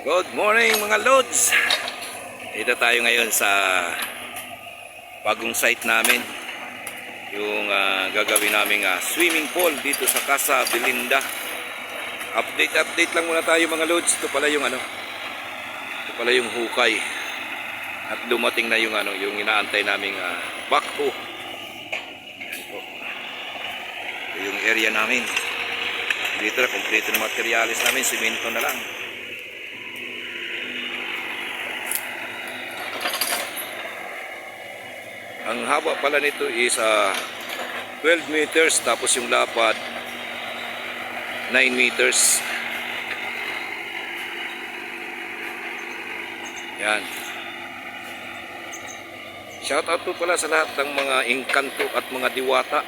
Good morning mga Lods. Dito tayo ngayon sa bagong site namin. Yung gagawin naming swimming pool dito sa Casa Belinda. Update lang muna tayo mga Lods. Ito pala yung ito pala yung hukay. At dumating na yung yung inaantay naming backhoe. Ito yung area namin. Dito na kompleto ng materialis namin, simento na lang. Ang haba pala nito is 12 meters, tapos yung lapad 9 meters. Yan. Shoutout po pala sa lahat ng mga engkanto at mga diwata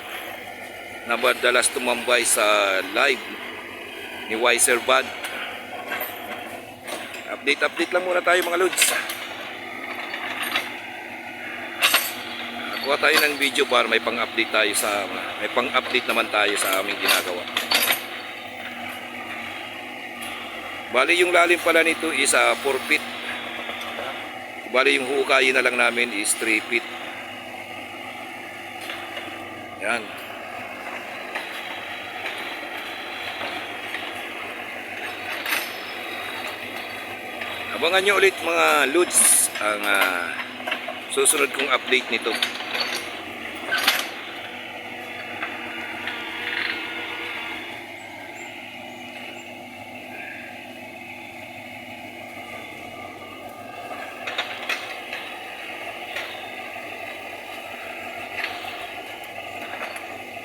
na madalas tumambay sa live ni Wiser Bad. Update lang muna tayo mga Lods. Kuha tayo ng video para may pang-update naman tayo sa aming ginagawa. Bali yung lalim pala nito is 4 feet. Bali yung hukayin na lang namin is 3 feet. Yan. Abangan nyo ulit mga Lods ang susunod kong update nito.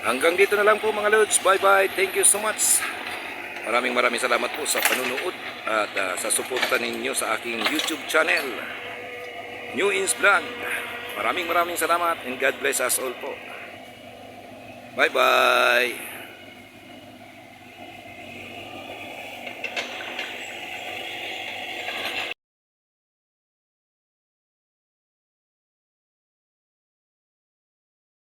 Hanggang dito na lang po mga Lods. Bye bye. Thank you so much. Maraming salamat po sa panunood at sa suporta ninyo sa aking YouTube channel, New Ins Vlog. Maraming salamat and God bless us all po. Bye bye.